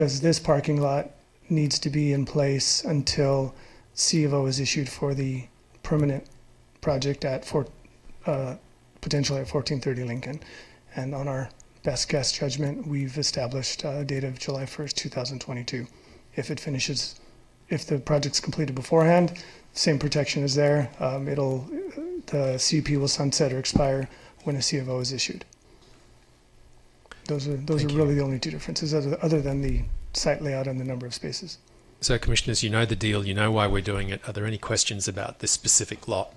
because this parking lot needs to be in place until C of O is issued for the permanent project at potentially at 1430 Lincoln. And on our best guess judgment, we've established a date of July 1st, 2022. If the project's completed beforehand, same protection is there. The CUP will sunset or expire when a C of O is issued. Those are really the only two differences other than the site layout and the number of spaces. So, Commissioners, you know the deal, you know why we're doing it. Are there any questions about this specific lot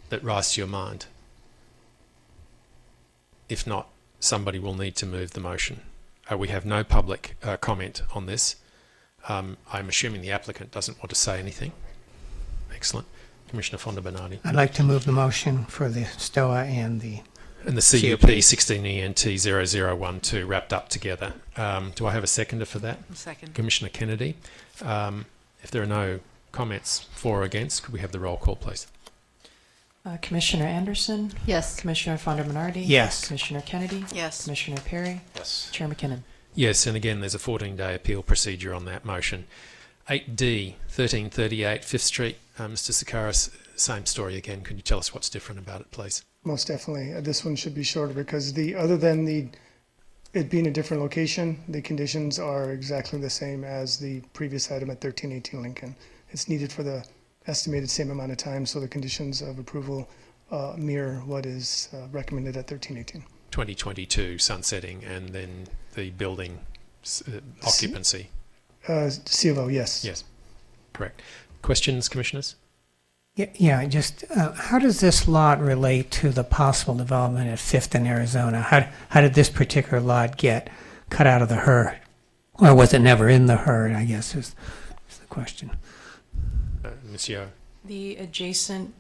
that rise to your mind? If not, somebody will need to move the motion. We have no public comment on this. I'm assuming the applicant doesn't want to say anything. Excellent. Commissioner Fonda-Bernardi. I'd like to move the motion for the STOA and the CUP 16ENT0012 wrapped up together. Do I have a seconder for that? Second. Commissioner Kennedy. If there are no comments for or against, could we have the roll call, please? Commissioner Anderson? Yes. Commissioner Fonda-Bernardi? Yes. Commissioner Kennedy? Yes. Commissioner Perry? Yes. Chair McKinnon? Yes, and again, there's a 14-day appeal procedure on that motion. 8D, 1338 5th Street. Mr. Sakaris, same story again. Could you tell us what's different about it, please? Most definitely. This one should be shorter because other than it being a different location, the conditions are exactly the same as the previous item at 1318 Lincoln. It's needed for the estimated same amount of time, so the conditions of approval mirror what is recommended at 1318. 2022 sunsetting and then the building occupancy. C of O, yes. Yes, correct. Questions, Commissioners? Yeah, just how does this lot relate to the possible development at 5th in Arizona? How did this particular lot get cut out of the herd? Or was it never in the herd, I guess, is the question. Monsieur? The adjacent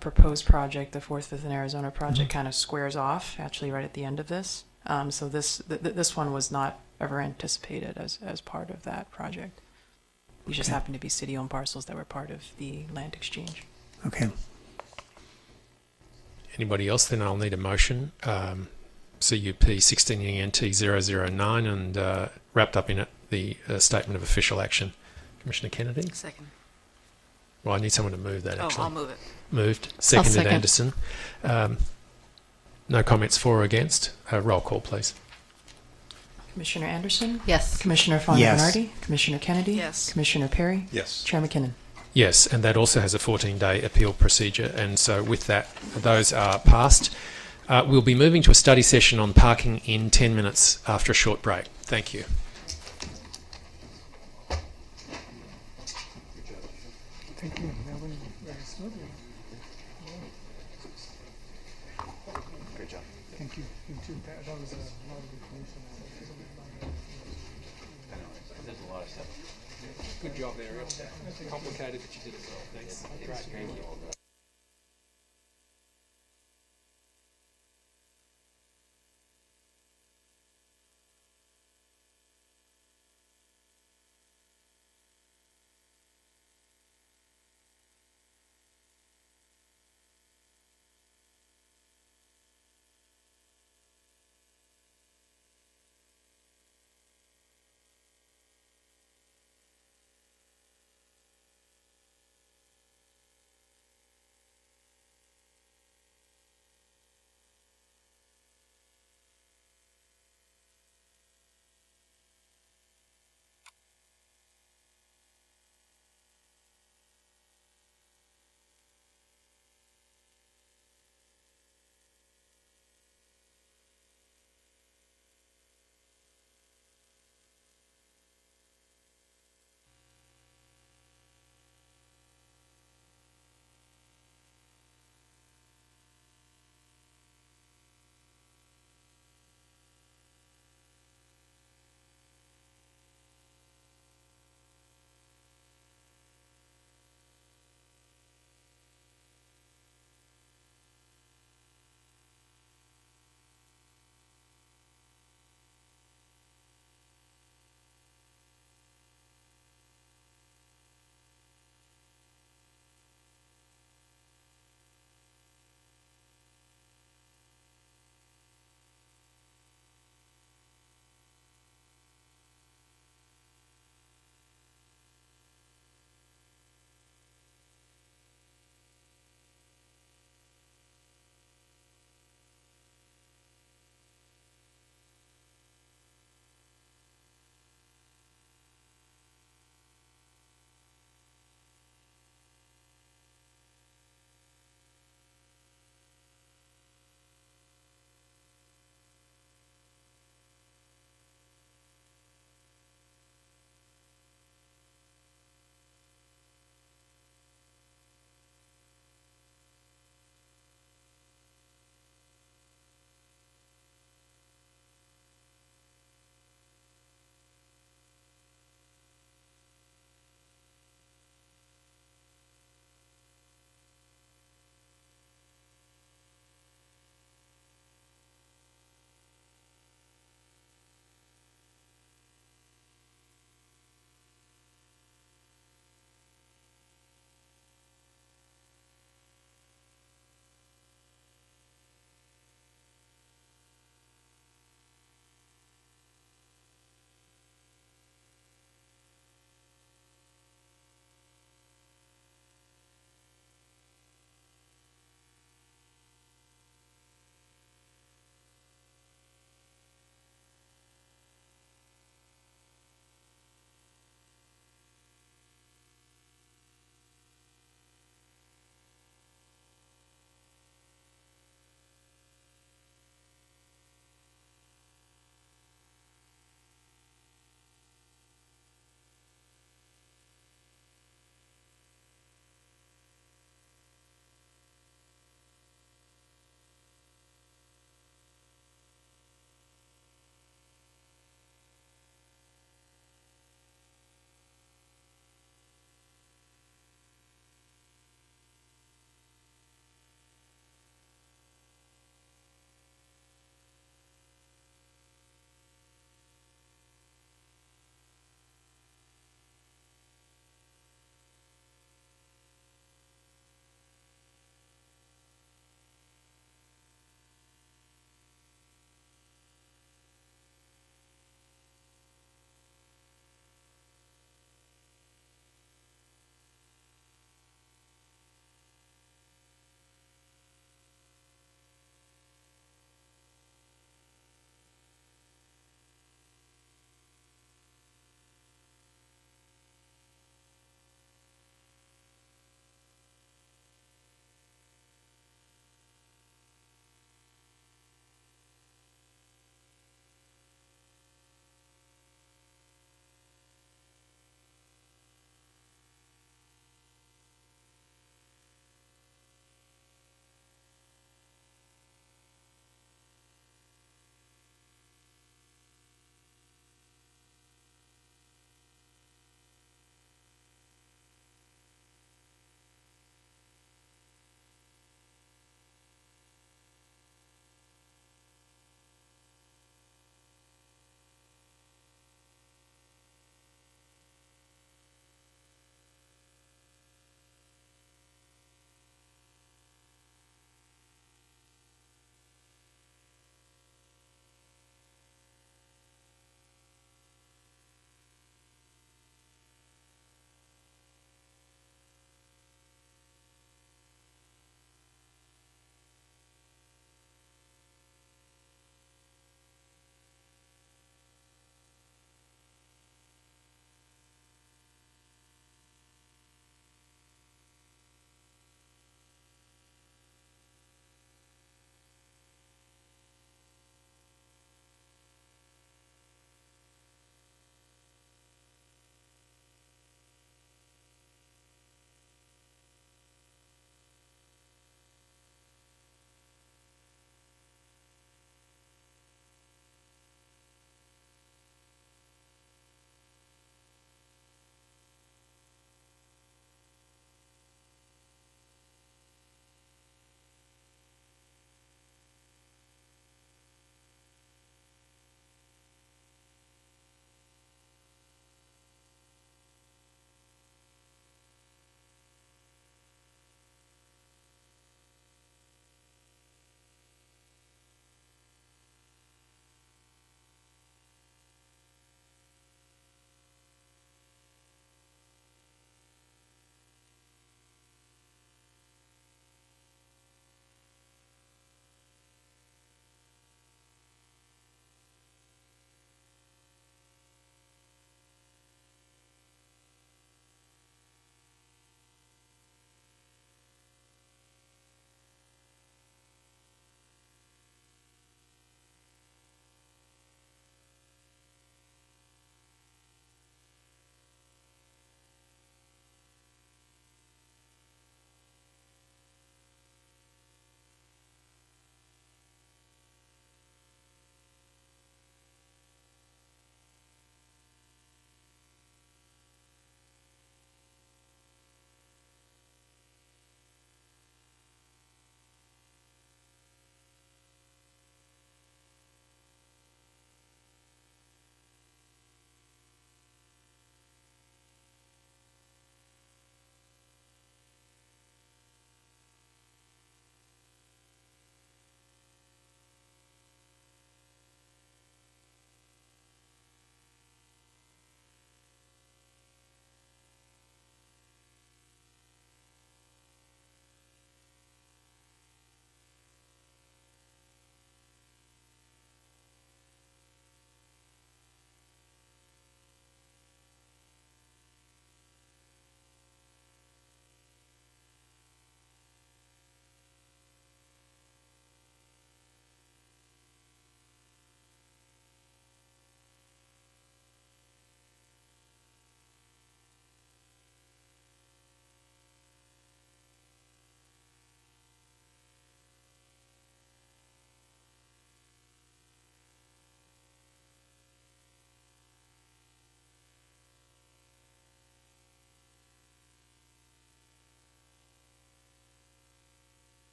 proposed project, the 4th, 5th in Arizona project, kind of squares off, actually right at the end of this. So this one was not ever anticipated as part of that project. These just happened to be city-owned parcels that were part of the land exchange. Okay. Anybody else? Then I'll need a motion. CUP 16ENT009 and wrapped up in it the statement of official action. Commissioner Kennedy? Second. Well, I need someone to move that, actually. I'll move it. Moved. Seconded, second. Anderson. No comments for or against. Roll call, please. Commissioner Anderson? Yes. Commissioner Fonda-Bernardi? Commissioner Kennedy? Yes. Commissioner Perry? Yes. Chair McKinnon? Yes, and that also has a 14-day appeal procedure. And so with that, those are passed. We'll be moving to a study session on parking in 10 minutes after a short break. Thank you. Thank you. That went very smoothly. Great job. Thank you. You too. That was a lot of information. There's a lot of stuff. Good job, Ariel. Complicated, but you did it well. Thanks. Great.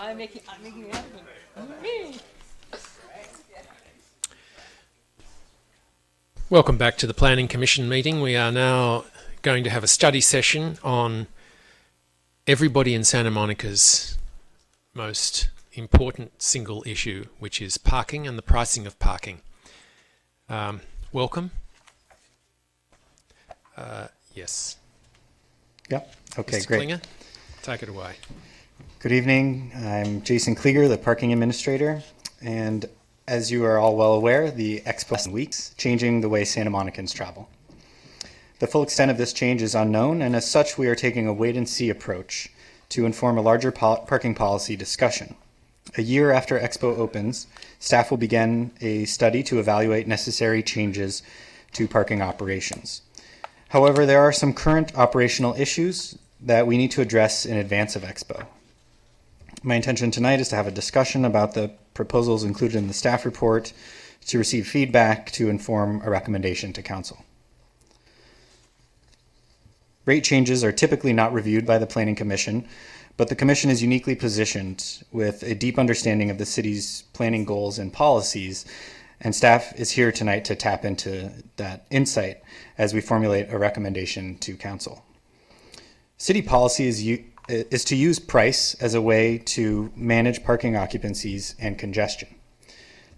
I'm making it happen. Me. Welcome back to the Planning Commission meeting. We are now going to have a study session on everybody in Santa Monica's most important single issue, which is parking and the pricing of parking. Welcome. Yes. Yep. Okay, Mr. great. Klinger, take it away. Good evening. I'm Jason Klieger, the parking administrator. And as you are all well aware, the Expo weeks changing the way Santa Monicans travel. The full extent of this change is unknown, and as such, we are taking a wait-and-see approach to inform a larger parking policy discussion. A year after Expo opens, staff will begin a study to evaluate necessary changes to parking operations. However, there are some current operational issues that we need to address in advance of Expo. My intention tonight is to have a discussion about the proposals included in the staff report, to receive feedback, to inform a recommendation to council. Rate changes are typically not reviewed by the Planning Commission, but the Commission is uniquely positioned with a deep understanding of the city's planning goals and policies, and staff is here tonight to tap into that insight as we formulate a recommendation to council. City policy is to use price as a way to manage parking occupancies and congestion.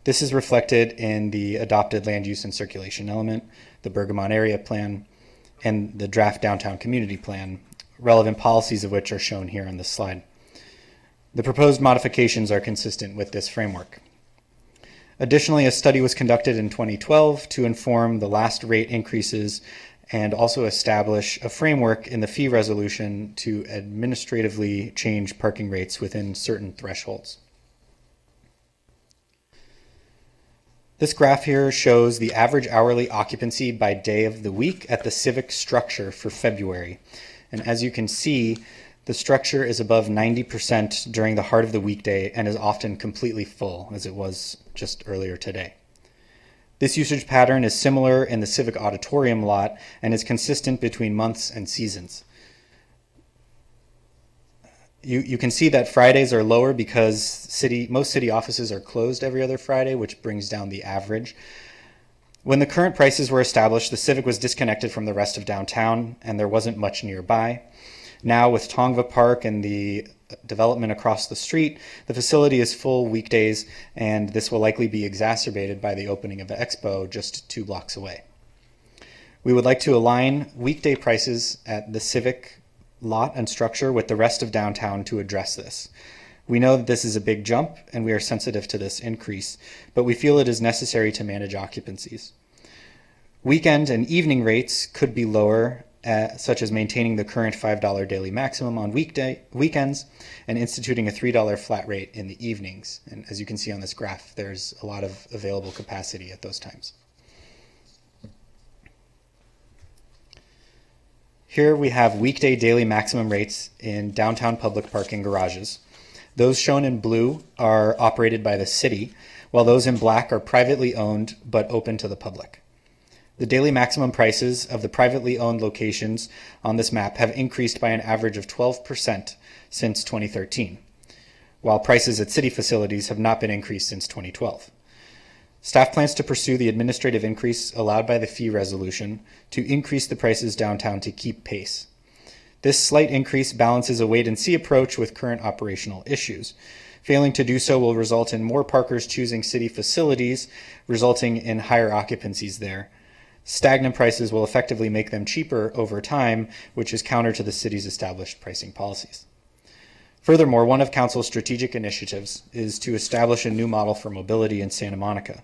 This is reflected in the adopted land use and circulation element, the Bergamot Area Plan, and the draft Downtown Community Plan, relevant policies of which are shown here on this slide. The proposed modifications are consistent with this framework. Additionally, a study was conducted in 2012 to inform the last rate increases and also establish a framework in the fee resolution to administratively change parking rates within certain thresholds. This graph here shows the average hourly occupancy by day of the week at the Civic structure for February. And as you can see, the structure is above 90% during the heart of the weekday and is often completely full, as it was just earlier today. This usage pattern is similar in the Civic Auditorium lot and is consistent between months and seasons. You can see that Fridays are lower because most city offices are closed every other Friday, which brings down the average. When the current prices were established, the Civic was disconnected from the rest of downtown and there wasn't much nearby. Now with Tongva Park and the development across the street, the facility is full weekdays, and this will likely be exacerbated by the opening of the Expo just 2 blocks away. We would like to align weekday prices at the Civic lot and structure with the rest of downtown to address this. We know that this is a big jump, and we are sensitive to this increase, but we feel it is necessary to manage occupancies. Weekend and evening rates could be lower, such as maintaining the current $5 daily maximum on weekends and instituting a $3 flat rate in the evenings. And as you can see on this graph, there's a lot of available capacity at those times. Here we have weekday daily maximum rates in downtown public parking garages. Those shown in blue are operated by the city, while those in black are privately owned but open to the public. The daily maximum prices of the privately owned locations on this map have increased by an average of 12% since 2013, while prices at city facilities have not been increased since 2012. Staff plans to pursue the administrative increase allowed by the fee resolution to increase the prices downtown to keep pace. This slight increase balances a wait-and-see approach with current operational issues. Failing to do so will result in more parkers choosing city facilities, resulting in higher occupancies there. Stagnant prices will effectively make them cheaper over time, which is counter to the city's established pricing policies. Furthermore, one of Council's strategic initiatives is to establish a new model for mobility in Santa Monica.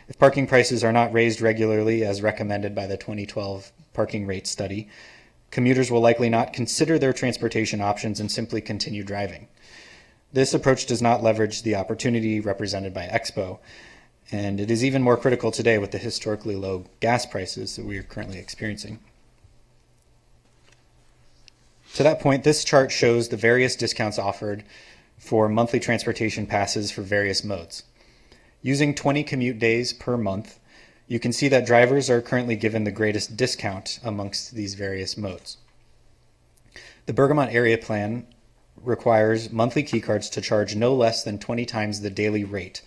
If parking prices are not raised regularly as recommended by the 2012 parking rate study, commuters will likely not consider their transportation options and simply continue driving. This approach does not leverage the opportunity represented by Expo, and it is even more critical today with the historically low gas prices that we are currently experiencing. To that point, this chart shows the various discounts offered for monthly transportation passes for various modes. Using 20 commute days per month, you can see that drivers are currently given the greatest discount amongst these various modes. The Bergamot Area Plan requires monthly key cards to charge no less than 20 times the daily rate.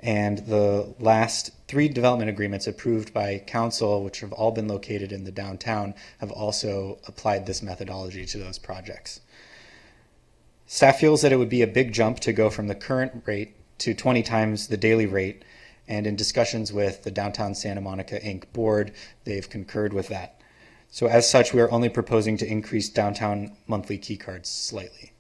And the last 3 development agreements approved by council, which have all been located in the downtown, have also applied this methodology to those projects. Staff feels that it would be a big jump to go from the current rate to 20 times the daily rate, and in discussions with the Downtown Santa Monica Inc. board, they've concurred with that. So as such, we are only proposing to increase downtown monthly key cards slightly.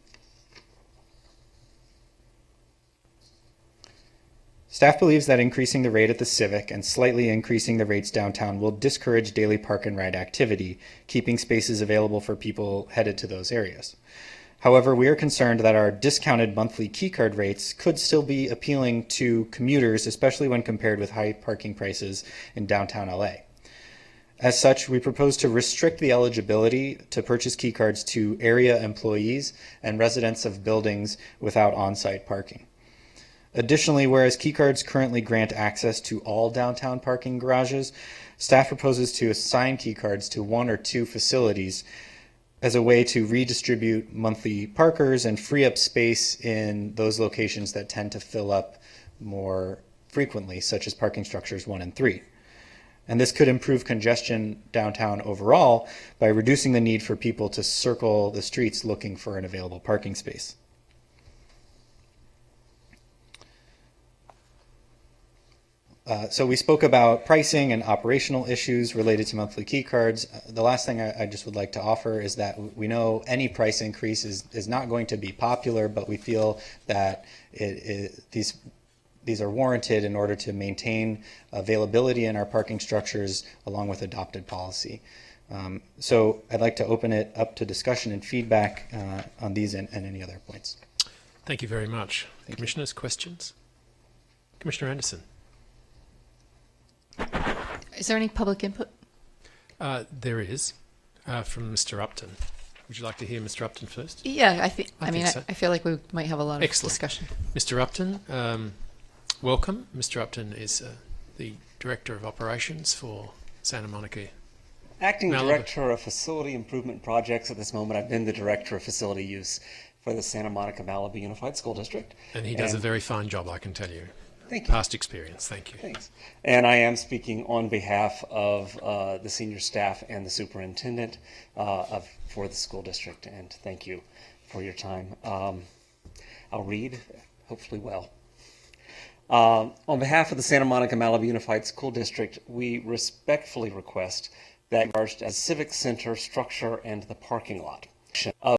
Staff believes that increasing the rate at the Civic and slightly increasing the rates downtown will discourage daily park and ride activity, keeping spaces available for people headed to those areas. However, we are concerned that our discounted monthly keycard rates could still be appealing to commuters, especially when compared with high parking prices in downtown LA. As such, we propose to restrict the eligibility to purchase keycards to area employees and residents of buildings without on-site parking. Additionally, whereas keycards currently grant access to all downtown parking garages, staff proposes to assign keycards to 1 or 2 facilities as a way to redistribute monthly parkers and free up space in those locations that tend to fill up more frequently, such as parking structures 1 and 3. And this could improve congestion downtown overall by reducing the need for people to circle the streets looking for an available parking space. So we spoke about pricing and operational issues related to monthly key cards. The last thing I just would like to offer is that we know any price increase is not going to be popular, but we feel that these are warranted in order to maintain availability in our parking structures along with adopted policy. So I'd like to open it up to discussion and feedback on these and any other points. Thank you very much. Commissioners, questions? Commissioner Anderson. Is there any public input? There is from Mr. Upton. Would you like to hear Mr. Upton first? Yeah, I think mean, so. I feel like we might have a lot of Excellent. discussion. Mr. Upton, welcome. Mr. Upton is the Director of Operations for Santa Monica. Acting Malibu. Director of Facility Improvement Projects at this moment. I've been the Director of Facility Use for the Santa Monica Malibu Unified School District. And he does a very fine job, I can tell you. Thank you. Past experience, thank you. Thanks. And I am speaking on behalf of the senior staff and the superintendent for the school district, and thank you for your time. I'll read, hopefully well. On behalf of the Santa Monica Malibu Unified School District, we respectfully request that charged as civic center structure and the parking lot of